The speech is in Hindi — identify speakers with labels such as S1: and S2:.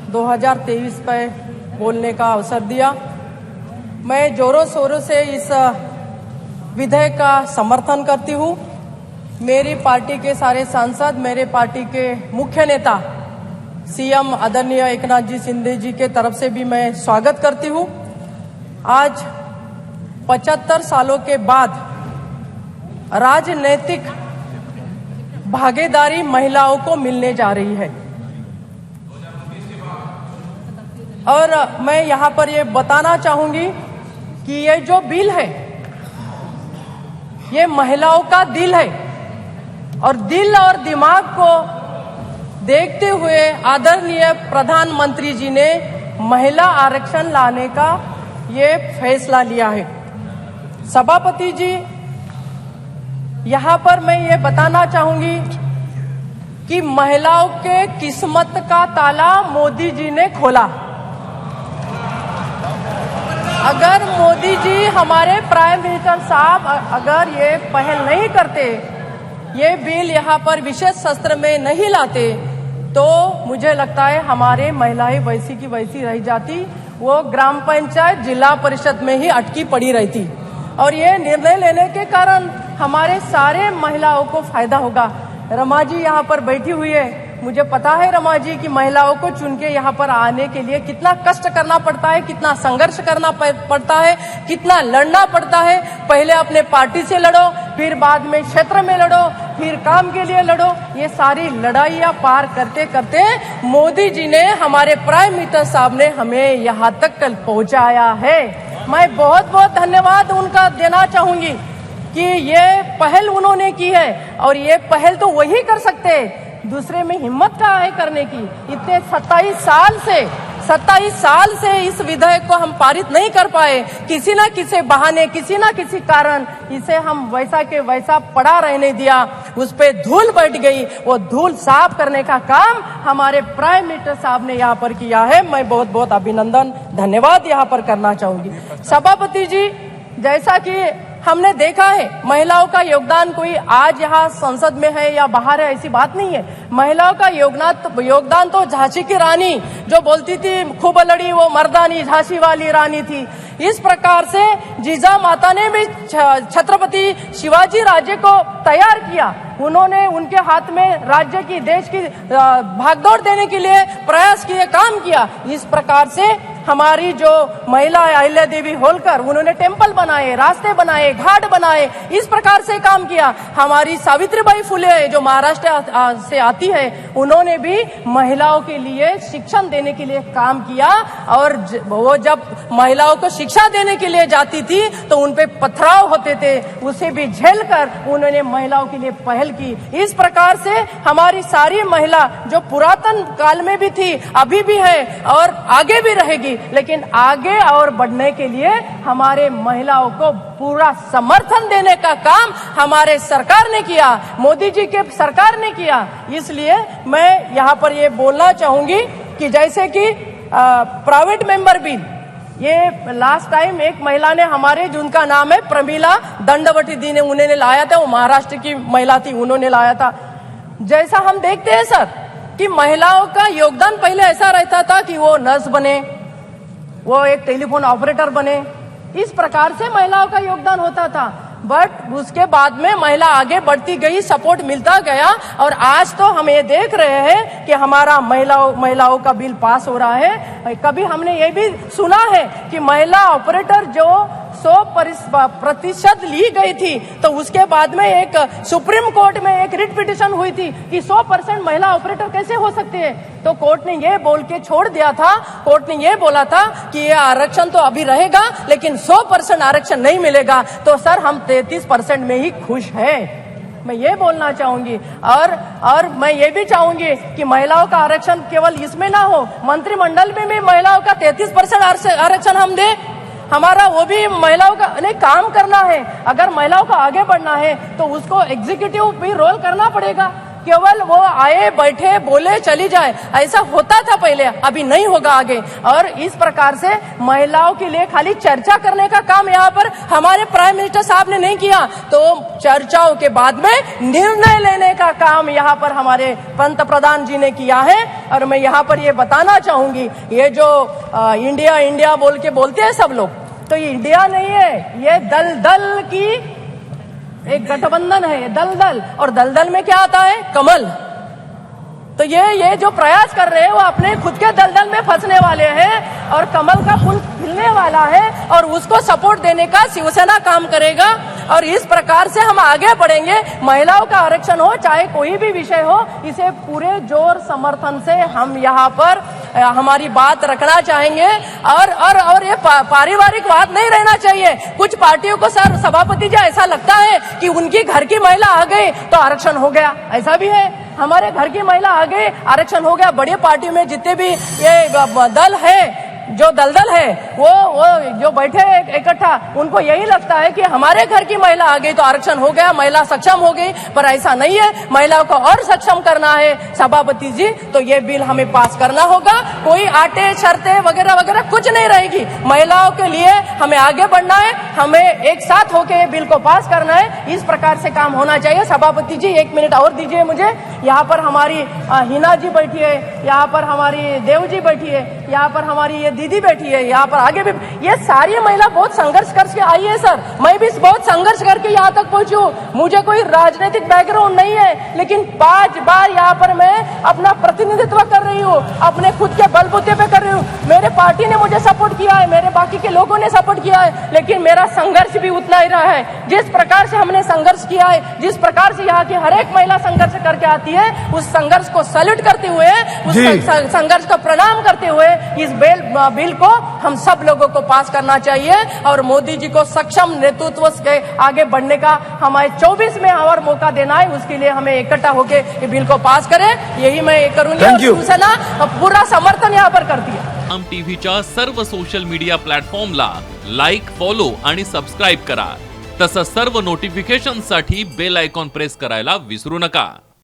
S1: 2023 पे बोलने का अवसर दिया। मैं जोरों शोरों से इस विधेयक का समर्थन करती हूँ। मेरी पार्टी के सारे सांसद, मेरे पार्टी के मुख्य नेता सीएम आदरणीय एकनाथ जी शिंदे जी के तरफ से भी मैं स्वागत करती हूँ। आज 75 सालों के बाद राजनीतिक भागीदारी महिलाओं को मिलने जा रही है और मैं यहाँ पर ये बताना चाहूंगी कि ये जो बिल है ये महिलाओं का दिल है और दिल और दिमाग को देखते हुए आदरणीय प्रधानमंत्री जी ने महिला आरक्षण लाने का ये फैसला लिया है। सभापति जी, यहाँ पर मैं ये बताना चाहूंगी कि महिलाओं के किस्मत का ताला मोदी जी ने खोला। अगर मोदी जी, हमारे प्राइम मिनिस्टर साहब अगर ये पहल नहीं करते, ये बिल यहाँ पर विशेष सत्र में नहीं लाते, तो मुझे लगता है हमारे महिलाएं वैसी की वैसी रह जाती, वो ग्राम पंचायत जिला परिषद में ही अटकी पड़ी रहती। और ये निर्णय लेने के कारण हमारे सारे महिलाओं को फायदा होगा। रमा जी यहाँ पर बैठी हुई है, मुझे पता है रमा जी कि महिलाओं को चुन के यहाँ पर आने के लिए कितना कष्ट करना पड़ता है, कितना संघर्ष करना पड़ता है, कितना लड़ना पड़ता है। पहले अपने पार्टी से लड़ो, फिर बाद में क्षेत्र में लड़ो, फिर काम के लिए लड़ो। ये सारी लड़ाइयाँ पार करते करते मोदी जी ने, हमारे प्राइम मिनिस्टर साहब ने हमें यहाँ तक कल पहुँचाया है। मैं बहुत बहुत धन्यवाद उनका देना चाहूंगी कि ये पहल उन्होंने की है और ये पहल तो वही कर सकते, दूसरे में हिम्मत कहाँ है करने की। इतने 27 साल से इस विधेयक को हम पारित नहीं कर पाए, किसी ना किसी बहाने, किसी ना किसी कारण इसे हम वैसा के वैसा पड़ा रहने दिया, उस पे धूल बैठ गई। वो धूल साफ करने का काम हमारे प्राइम मिनिस्टर साहब ने यहाँ पर किया है। मैं बहुत बहुत अभिनंदन, धन्यवाद यहाँ पर करना चाहूंगी। सभापति जी, जैसा कि हमने देखा है, महिलाओं का योगदान कोई आज यहाँ संसद में है या बाहर है ऐसी बात नहीं है। महिलाओं का योगदान तो झांसी की रानी जो बोलती थी खूब लड़ी वो मर्दानी झांसी वाली रानी थी, इस प्रकार से जीजा माता ने भी छत्रपति शिवाजी राजे को तैयार किया। उन्होंने उनके हाथ में राज्य की, देश की भागदौड़ देने के लिए प्रयास किए, काम किया। इस प्रकार से हमारी जो महिला अहिल्या देवी होलकर, उन्होंने टेम्पल बनाए, रास्ते बनाए, घाट बनाए, इस प्रकार से काम किया। हमारी सावित्रीबाई फुले जो महाराष्ट्र से आती है, उन्होंने भी महिलाओं के लिए शिक्षण देने के लिए काम किया और वो जब महिलाओं को शिक्षा देने के लिए जाती थी तो उनपे पथराव होते थे, उसे भी झेल कर उन्होंने महिलाओं के लिए पहल की। इस प्रकार से हमारी सारी महिला जो पुरातन काल में भी थी, अभी भी है और आगे भी रहेगी, लेकिन आगे और बढ़ने के लिए हमारे महिलाओं को पूरा समर्थन देने का काम हमारे सरकार ने किया, मोदी जी के सरकार ने किया। इसलिए मैं यहाँ पर ये बोलना चाहूंगी कि जैसे कि प्राइवेट मेंबर बिल, ये लास्ट टाइम एक महिला ने हमारे, जिनका नाम है प्रमीला दंडवती दी ने, उन्होंने लाया था, वो महाराष्ट्र की महिला थी, उन्होंने लाया था। जैसा हम देखते हैं सर कि महिलाओं का योगदान पहले ऐसा रहता था कि वो नर्स बने, वो एक टेलीफोन ऑपरेटर बने, इस प्रकार से महिलाओं का योगदान होता था। बट उसके बाद में महिला आगे बढ़ती गई, सपोर्ट मिलता गया और आज तो हम ये देख रहे हैं कि हमारा महिलाओं का बिल पास हो रहा है। कभी हमने ये भी सुना है कि महिला ऑपरेटर जो 100% ली गई थी, तो उसके बाद में एक सुप्रीम कोर्ट में एक रिट पिटिशन हुई थी कि 100% महिला ऑपरेटर कैसे हो सकते हैं। तो कोर्ट ने ये बोल के छोड़ दिया था, कोर्ट ने ये बोला था कि ये आरक्षण तो अभी रहेगा लेकिन 100% आरक्षण नहीं मिलेगा। तो सर हम 33% में ही खुश हैं, मैं ये बोलना चाहूंगी। और मैं ये भी चाहूंगी कि महिलाओं का आरक्षण केवल इसमें ना हो, मंत्रिमंडल में भी महिलाओं का 33% आरक्षण हम दे। हमारा वो भी महिलाओं का नहीं काम करना है, अगर महिलाओं को आगे बढ़ना है तो उसको एग्जीक्यूटिव भी रोल करना पड़ेगा। केवल वो आए बैठे बोले चली जाए, ऐसा होता था पहले, अभी नहीं होगा आगे। और इस प्रकार से महिलाओं के लिए खाली चर्चा करने का काम यहाँ पर हमारे प्राइम मिनिस्टर साहब ने नहीं किया, तो चर्चाओं के बाद में निर्णय लेने का काम यहाँ पर हमारे पंत प्रधान जी ने किया है। और मैं यहाँ पर ये बताना चाहूंगी, ये जो इंडिया इंडिया बोलते हैं सब लोग, तो ये इंडिया नहीं है, ये दलदल की एक गठबंधन है, दलदल। और दलदल में क्या आता है? कमल। तो ये जो प्रयास कर रहे हैं वो अपने खुद के दलदल में फंसने वाले हैं और कमल का फूल खिलने वाला है और उसको सपोर्ट देने का शिवसेना काम करेगा। और इस प्रकार से हम आगे बढ़ेंगे। महिलाओं का आरक्षण हो चाहे कोई भी विषय हो, इसे पूरे जोर समर्थन से हम यहाँ पर हमारी बात रखना चाहेंगे। और ये पारिवारिक बात नहीं रहना चाहिए। कुछ पार्टियों को सर सभापति जी ऐसा लगता है कि उनकी घर की महिला आ गई तो आरक्षण हो गया, ऐसा भी है। हमारे घर की महिला आ गई, आरक्षण हो गया। बड़ी पार्टी में जितने भी ये दल है, जो दलदल है, वो जो बैठे इकट्ठा, उनको यही लगता है कि हमारे घर की महिला आ गई तो आरक्षण हो गया, महिला सक्षम हो गई। पर ऐसा नहीं है, महिलाओं को और सक्षम करना है सभापति जी, तो ये बिल हमें पास करना होगा। कोई आटे शर्तें वगैरह वगैरह कुछ नहीं रहेगी। महिलाओं के लिए हमें आगे बढ़ना है, हमें एक साथ होकर बिल को पास करना है। इस प्रकार से काम होना चाहिए। सभापति जी 1 मिनट और दीजिए मुझे। यहाँ पर हमारी हिना जी बैठी है, यहाँ पर हमारी देव जी बैठी है, यहाँ पर हमारी ये दीदी बैठी है, यहाँ पर आगे भी ये सारी महिला बहुत संघर्ष करके आई है सर। मैं भी बहुत संघर्ष करके यहाँ तक पहुंची हूँ। मुझे कोई राजनीतिक बैकग्राउंड नहीं है, लेकिन 5 बार यहाँ पर मैं अपना प्रतिनिधित्व कर रही हूँ, अपने खुद के बलबूते पे कर रही हूँ। मेरे पार्टी ने मुझे सपोर्ट किया है, मेरे बाकी के लोगों ने सपोर्ट किया है, लेकिन मेरा संघर्ष भी उतना ही रहा है। जिस प्रकार से हमने संघर्ष किया है, जिस प्रकार से यहाँ की हर एक महिला संघर्ष करके आती है, उस संघर्ष को सैल्यूट करते हुए, उस संघर्ष को प्रणाम करते हुए इस बिल को हम सब लोगों को पास करना चाहिए। और मोदी जी को सक्षम नेतृत्व के आगे बढ़ने का हमारे 24 में और मौका देना है। उसके लिए हमें इकट्ठा होकर ये बिल को पास करें, यही मैं करूंगी। और शिवसेना पूरा समर्थन यहाँ पर करती है।
S2: आम टीव्हीच्या सर्व सोशल मीडिया प्लॅटफॉर्मला लाईक, फॉलो आणि सबस्क्राईब करा। तसंच सर्व नोटिफिकेशनसाठी बेल आयकॉन प्रेस करायला विसरू नका।